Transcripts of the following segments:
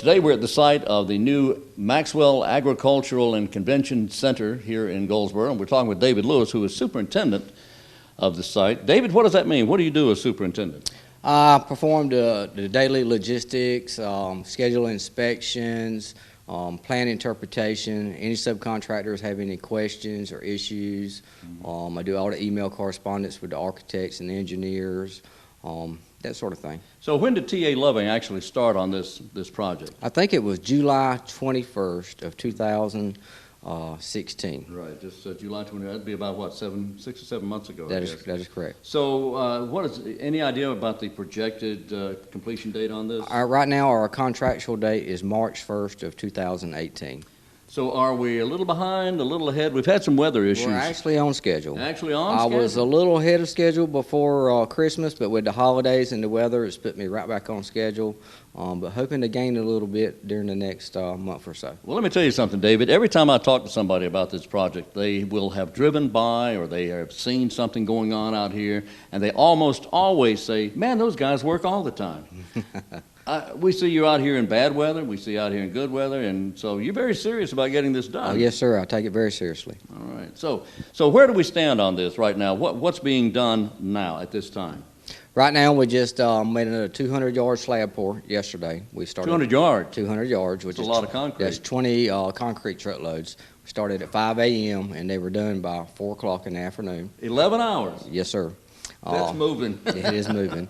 today we're at the site of the new Maxwell Agricultural and Convention Center here in Goldsboro, and we're talking with David Lewis, who is superintendent of the site. David, what does that mean? What do you do as superintendent? I perform the daily logistics, schedule inspections, plan interpretation. Any subcontractors have any questions or issues. I do all the email correspondence with the architects and the engineers, that sort of thing. So when did T.A. Loving actually start on this project? I think it was July 21st of 2016. Right, just July 20th. That'd be about what, 6 or 7 months ago? That is correct. So, what is any idea about the projected completion date on this? Right now, our contractual date is March 1st of 2018. So are we a little behind, a little ahead? We've had some weather issues. We're actually on schedule. Actually on schedule? I was a little ahead of schedule before Christmas, but with the holidays and the weather, it's put me right back on schedule. But hoping to gain a little bit during the next month or so. Well, let me tell you something, David. Every time I talk to somebody about this project, they will have driven by or they have seen something going on out here, and they almost always say, man, those guys work all the time. We see you out here in bad weather, we see you out here in good weather, and so you're very serious about getting this done. Oh, yes, sir. I take it very seriously. All right. So where do we stand on this right now? What's being done now at this time? Right now, we just made another 200-yard slab pour yesterday. We started 200 yards? 200 yards, which That's is a lot of concrete. That's 20 concrete truckloads. We started at 5 a.m., and they were done by 4 o'clock in the afternoon. 11 hours? Yes, sir. That's moving. It is moving.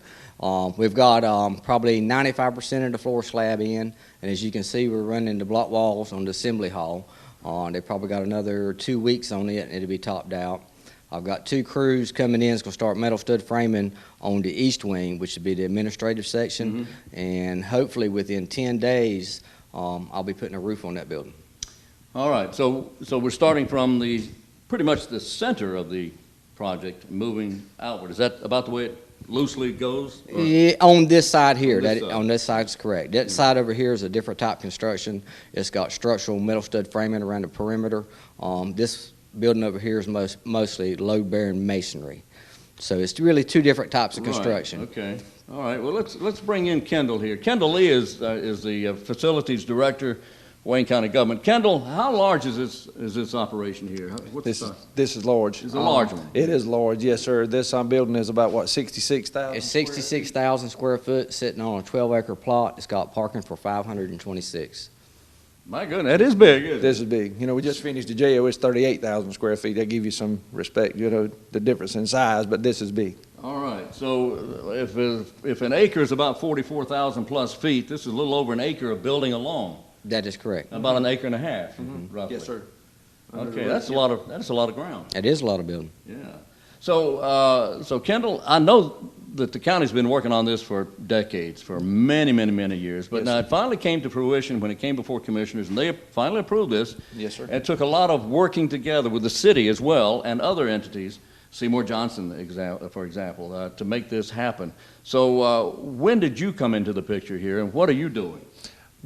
We've got probably 95% of the floor slab in, and as you can see, we're running the block walls on the assembly hall. They probably got another 2 weeks on it, and it'll be topped out. I've got 2 crews coming in. It's going to start metal stud framing on the east wing, which would be the administrative section, and hopefully within 10 days, I'll be putting a roof on that building. All right. So we're starting from pretty much the center of the project, moving outward. Is that about the way it loosely goes? Yeah, on this side here. On this side is correct. That side over here is a different type construction. It's got structural metal stud framing around the perimeter. This building over here is mostly load-bearing masonry. So it's really 2 different types of construction. Right. Okay. All right. Well, let's bring in Kendall here. Kendall Lee is the facilities director, Wayne County Government. Kendall, how large is this operation here? This is large. It's a large one. It is large, yes, sir. This building is about, what, 66,000? It's 66,000 square foot sitting on a 12-acre plot. It's got parking for 526. My goodness, that is big, isn't it? This is big. You know, we just finished the jail. It's 38,000 square feet. That give you some respect, you know, the difference in size, but this is big. All right. So if an acre is about 44,000 plus feet, this is a little over an acre of building alone. That is correct. About an acre and a half, roughly. Yes, sir. Okay, that's a lot of ground. It is a lot of building. Yeah. So Kendall, I know that the county's been working on this for decades, for many, many, many years. But yes, now it finally came to fruition when it came before commissioners, and they finally approved this. Yes, sir. It took a lot of working together with the city as well and other entities, Seymour Johnson, for example, to make this happen. So when did you come into the picture here, and what are you doing?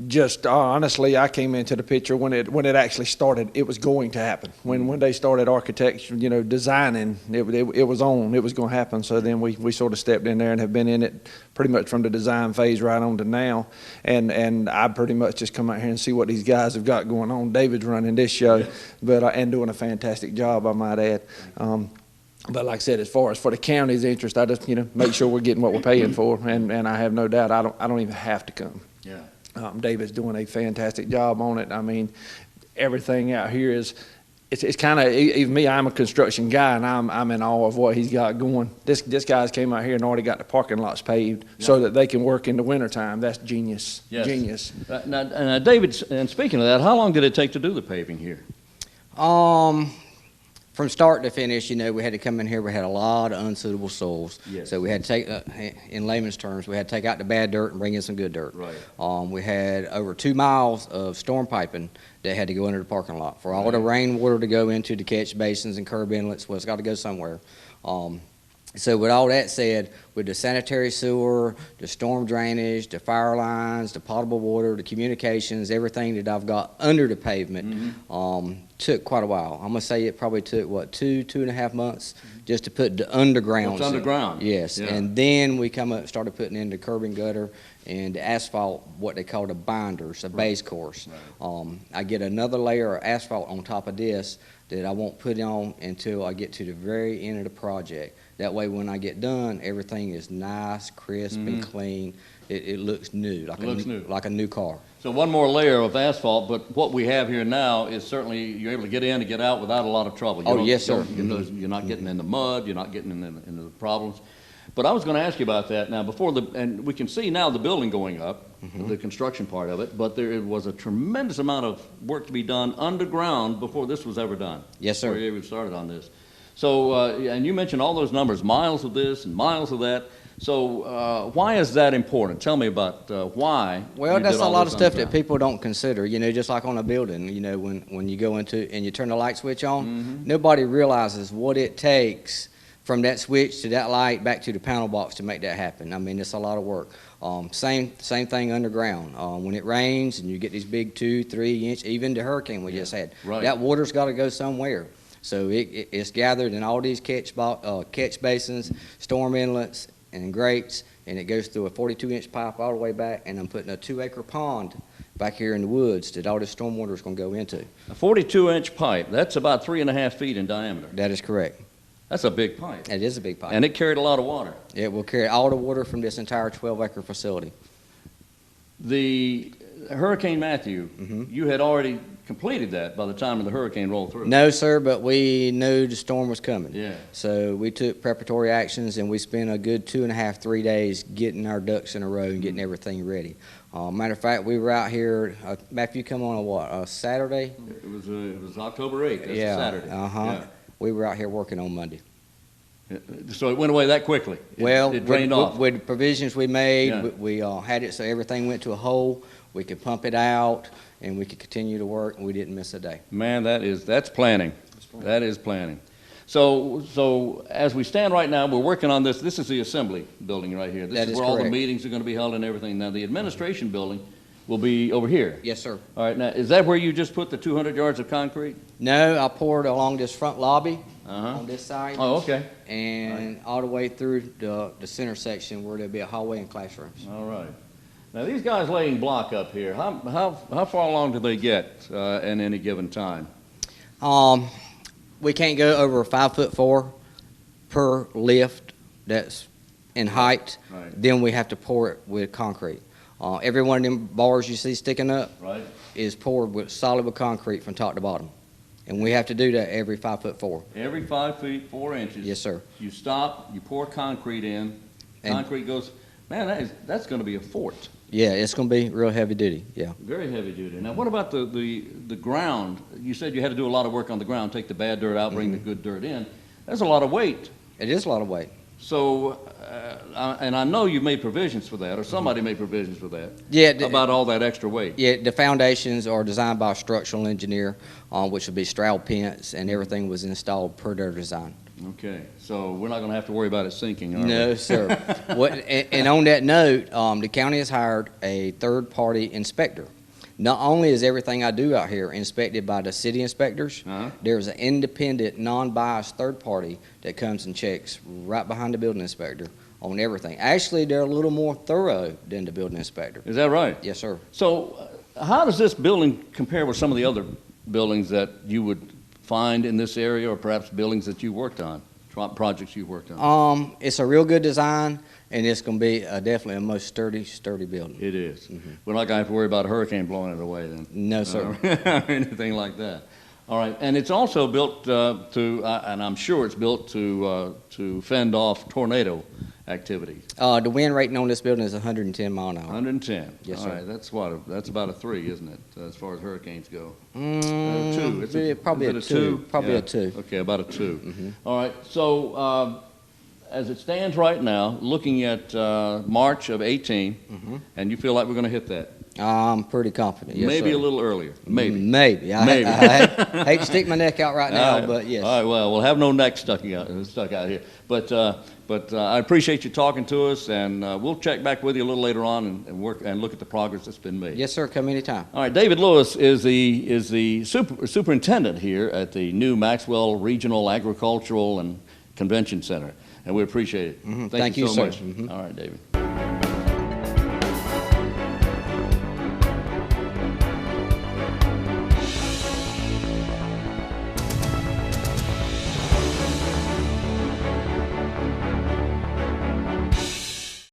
Just honestly, I came into the picture when it actually started. It was going to happen. When they started architecture, you know, designing, it was on. It was going to happen. So then we sort of stepped in there and have been in it pretty much from the design phase right on to now. And I pretty much just come out here and see what these guys have got going on. David's running this show, but and doing a fantastic job, I might add. But like I said, as far as for the county's interest, I just make sure we're getting what we're paying for, and I have no doubt I don't even have to come. Yeah. David's doing a fantastic job on it. I mean, everything out here it's kind of, even me, I'm a construction guy, and I'm in awe of what he's got going. This guy's came out here and already got the parking lots paved so that they can work in the wintertime. That's genius. Yes. Genius. Now, David, and speaking of that, how long did it take to do the paving here? From start to finish, we had to come in here. We had a lot of unsuitable soils. Yes. So we had to take, in layman's terms, we had to take out the bad dirt and bring in some good dirt. Right. We had over 2 miles of storm piping that had to go into the parking lot for all the rainwater to go into the catch basins and curb inlets. Well, it's got to go somewhere. So with all that said, with the sanitary sewer, the storm drainage, the fire lines, the potable water, the communications, everything that I've got under the pavement, took quite a while. I'm going to say it probably took, what, 2.5 months just to put the underground. It's underground. Yes. Yeah. And then we come up and started putting in the curb and gutter and the asphalt, what they call the binders, the base course. I get another layer of asphalt on top of this that I won't put on until I get to the very end of the project. That way, when I get done, everything is nice, crisp, and clean. It looks new, like a new car. So one more layer of asphalt, but what we have here now is certainly you're able to get in and get out without a lot of trouble. Oh, yes, sir. You're not getting in the mud, you're not getting into the problems. But I was going to ask you about that now and we can see now the building going up, the construction part of it, but there was a tremendous amount of work to be done underground before this was ever done. Yes, sir. Before you even started on this. So, and you mentioned all those numbers, miles of this and miles of that. So why is that important? Tell me about why. Well, that's a lot of stuff that people don't consider, just like on a building, when you go into and you turn the light switch on, nobody realizes what it takes from that switch to that light back to the panel box to make that happen. I mean, it's a lot of work. Same thing underground. When it rains and you get these big 2-3 inch, even the hurricane we just had, that water's got to go somewhere. So it's gathered in all these catch basins, storm inlets, and grates, and it goes through a 42-inch pipe all the way back, and I'm putting a 2-acre pond back here in the woods that all this storm water is going to go into. A 42-inch pipe, that's about 3.5 feet in diameter. That is correct. That's a big pipe. It is a big pipe. And it carried a lot of water. It will carry all the water from this entire 12-acre facility. The Hurricane Matthew, you had already completed that by the time the hurricane rolled through. No, sir, but we knew the storm was coming. Yeah. So we took preparatory actions, and we spent a good 2.5, 3 days getting our ducks in a row and getting everything ready. Matter of fact, we were out here, Matthew, come on a Saturday? It was October 8th. That's a Saturday. Yeah. We were out here working on Monday. So it went away that quickly. It drained off. With the provisions we made, we had it so everything went to a hole. We could pump it out, and we could continue to work, and we didn't miss a day. Man, that's planning. That is planning. So as we stand right now, we're working on this. This is the assembly building right here. This is where all the meetings are going to be held and everything. Now, the administration building will be over here. Yes, sir. All right. Now, is that where you just put the 200 yards of concrete? No, I poured along this front lobby on this side. Oh, okay. And all the way through the center section where there'll be a hallway and classrooms. All right. Now, these guys laying block up here, how far along do they get in any given time? We can't go over 5'4" per lift that's in height. Right. Then we have to pour it with concrete. Every one of them bars you see sticking up is poured solid with concrete from top to bottom. And we have to do that every 5'4". Every 5 feet, 4 inches. Yes, sir. You stop, you pour concrete in, concrete goes, man, that's going to be a fort. Yeah, it's going to be real heavy duty, yeah. Very heavy duty. Now, what about the ground? You said you had to do a lot of work on the ground, take the bad dirt out, bring the good dirt in. That's a lot of weight. It is a lot of weight. So, and I know you made provisions for that, or somebody made provisions for that. Yeah. About all that extra weight. Yeah, the foundations are designed by a structural engineer, which would be Stroud Pence, and everything was installed per their design. Okay, so we're not going to have to worry about it sinking, are we? No, sir. And on that note, the county has hired a third-party inspector. Not only is everything I do out here inspected by the city inspectors, there's an independent, non-biased third party that comes and checks right behind the building inspector on everything. Actually, they're a little more thorough than the building inspector. Is that right? Yes, sir. So how does this building compare with some of the other buildings that you would find in this area, or perhaps buildings that you worked on, projects you worked on? It's a real good design, and it's going to be definitely a most sturdy building. It is. We're not going to have to worry about a hurricane blowing it away then. No, sir. Or anything like that. All right, and it's also built and I'm sure it's built to fend off tornado activity. The wind rating on this building is 110 mile an hour. 110. Yes, all sir. right, that's about a 3, isn't it, as far as hurricanes go? 2. It's probably a 2. Probably a 2. Okay, about a 2. All right. So as it stands right now, looking at March of 18, and you feel like we're going to hit that? I'm pretty confident. Yes, maybe sir. a little earlier. Maybe. Maybe. Maybe. I hate to stick my neck out right now, but yes. All right. Well, we'll have no neck stuck out here. But I appreciate you talking to us, and we'll check back with you a little later on and work and look at the progress that's been made. Yes, sir. Come anytime. All right. David Lewis is the superintendent here at the new Maxwell Regional Agricultural and Convention Center, and we appreciate it. Thank you so sir. much. All right, David.